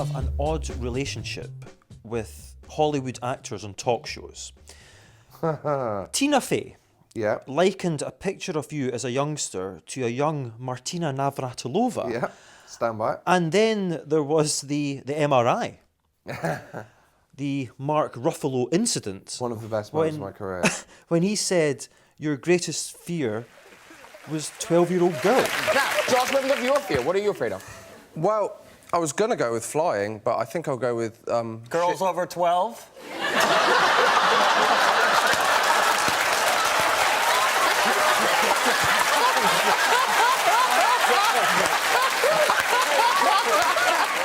have an odd relationship with Hollywood actors on talk shows. Tina Fey likened a picture of you as a youngster to a young Martina Navratilova. Yeah, stand by it. And then there was the MRI. The Mark Ruffalo incident. One of the best moments of my career. When he said your greatest fear was 12-year-old girls. Now, Josh, what are your fear? What are you afraid of? Well, I was going to go with flying, but I think I'll go with... Girls over 12?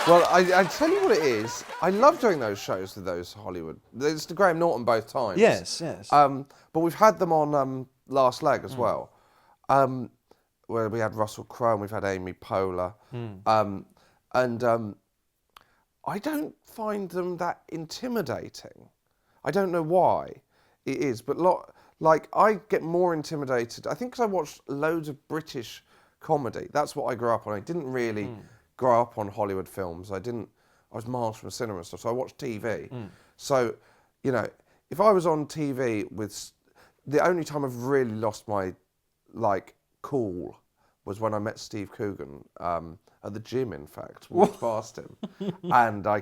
Well, I tell you what it is. I love doing those shows with those Hollywood. It's the Graham Norton both times. Yes, yes. But we've had them on Last Leg as well, where we had Russell Crowe and we've had Amy Poehler. I don't find them that intimidating. I don't know why it is, but like I get more intimidated. I think because I watched loads of British comedy. That's what I grew up on. I didn't really grow up on Hollywood films. I was miles from cinema and stuff, so I watched TV. So, you know, if I was on TV with... The only time I've really lost my, cool was when I met Steve Coogan at the gym, in fact. Walked past him. And I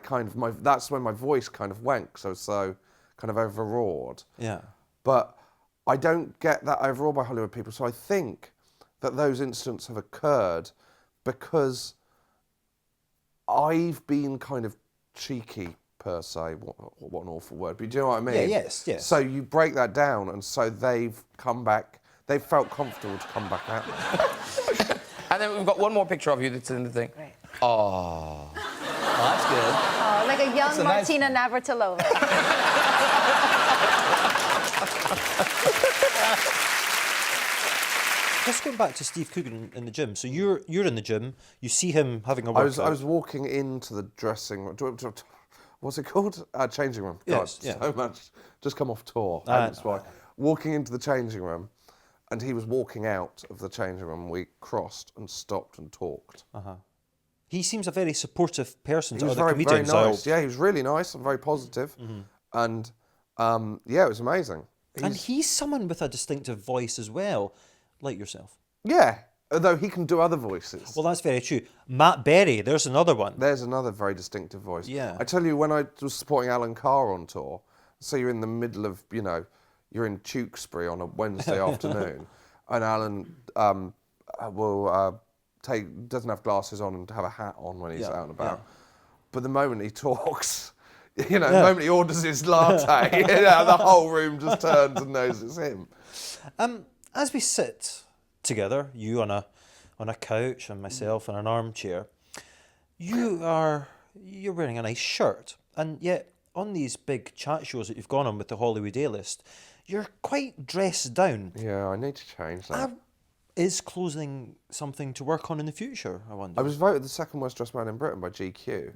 that's when my voice kind of went, because I was so kind of overawed. Yeah. But I don't get that overawed by Hollywood people, so I think that those incidents have occurred because I've been kind of cheeky, per se. What an awful word, but do you know what I mean? Yeah, yes. So you break that down, and so they've come back, they've felt comfortable to come back at me. And then we've got one more picture of you that's in the thing. Great. Oh. That's good. Oh, like a young Martina Navratilova. Just going back to Steve Coogan in the gym. So you're in the gym. You see him having a workout. I was walking into the dressing room. What's it called? Changing room. Yes, God, yeah. so much. Just come off tour. That's why. Walking into the changing room, and he was walking out of the changing room. We crossed and stopped and talked. He seems a very supportive person to He was other very comedians. nice. Yeah, he was really nice and very positive. And yeah, it was amazing. And he's someone with a distinctive voice as well, like yourself. Yeah, although he can do other voices. Well, that's very true. Matt Berry, there's another one. There's another very distinctive voice. Yeah. I tell you, when I was supporting Alan Carr on tour, so you're in the middle of, you're in Tewkesbury on a Wednesday afternoon, and Alan doesn't have glasses on and have a hat on when he's out and about. Yeah. But the moment he talks, the moment he orders his latte, the whole room just turns and knows it's him. As we sit together, you on a couch and myself in an armchair, you're wearing a nice shirt, and yet on these big chat shows that you've gone on with the Hollywood A-list, you're quite dressed down. Yeah, I need to change that. Is clothing something to work on in the future, I wonder? I was voted the second worst dressed man in Britain by GQ.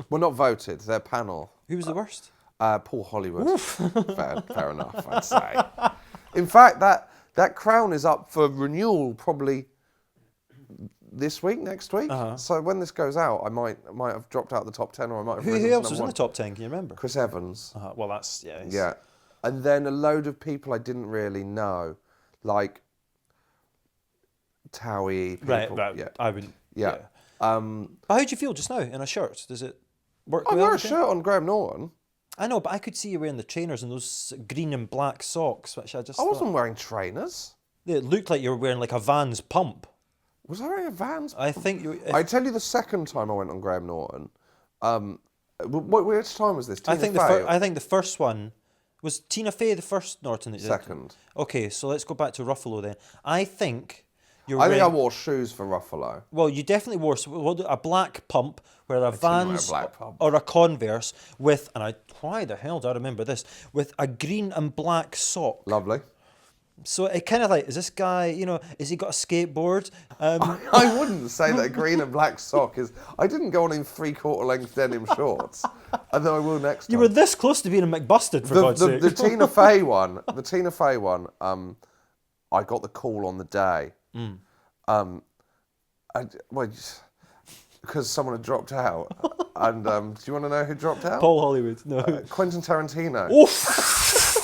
Well, not voted, their panel. Who was the worst? Paul Hollywood. Fair enough, I'd say. In fact, that crown is up for renewal probably this week, next week. So when this goes out, I might have dropped out of the top 10, or I might have Who else was in the top 10, can you remember? Chris Evans. Well, that's, yeah. Yeah. And then a load of people I didn't really know, like Towie people. Right. Yeah. I wouldn't. Yeah. But how do you feel just now in a shirt? Does it work I well? wear a shirt on Graham Norton. I know, but I could see you wearing the trainers and those green and black socks, which I wasn't wearing trainers. It looked like you were wearing like a Vans pump. Was I wearing a Vans pump? I think you... I tell you, the second time I went on Graham Norton, which time was this? I think the first one... Was Tina Fey the first Norton that you did? Second. Okay, so let's go back to Ruffalo then. I think... I think I wore shoes for Ruffalo. Well, you definitely wore a black pump, where a Vans or a Converse with, why the hell do I remember this, with a green and black sock. Lovely. So it kind of like, is this guy, has he got a skateboard? I wouldn't say that a green and black sock is... I didn't go on in 3/4 length denim shorts, although I will next time. You were this close to being a McBusted, for God's sake. The Tina Fey one, I got the call on the day. because someone had dropped out. And do you want to know who dropped out? Paul Hollywood. No. Quentin Tarantino. Oof.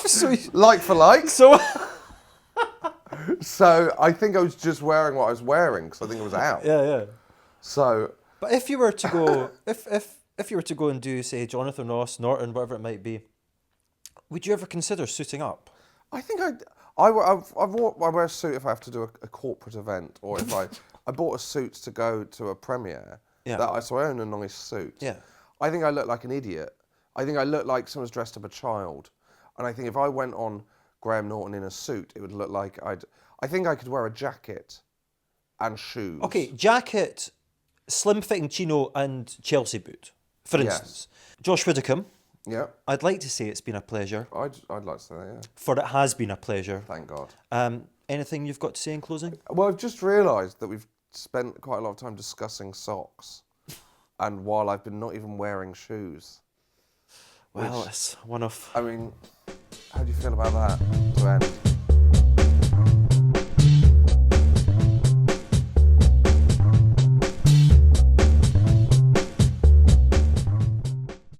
so, Like for like. so So I think I was just wearing what I was wearing because I think it was out. yeah. So But if you were to go, if you were to go and do, say, Jonathan Ross, Norton, whatever it might be, would you ever consider suiting up? I think I wear a suit if I have to do a corporate event, or if I bought a suit to go to a premiere. Yeah. So I own a nice suit. Yeah. I think I look like an idiot. I think I look like someone's dressed up a child. And I think if I went on Graham Norton in a suit, it would look like I think I could wear a jacket and shoes. Okay, jacket, slim-fitting chino and Chelsea boot, for Yes. instance. Josh Widdicombe, Yeah. I'd like to say it's been a pleasure, I'd like to say that, yeah. for it has been a pleasure. Thank God. Anything you've got to say in closing? Well, I've just realised that we've spent quite a lot of time discussing socks. And while I've been not even wearing shoes. Well, it's one of... I mean, how do you feel about that to end?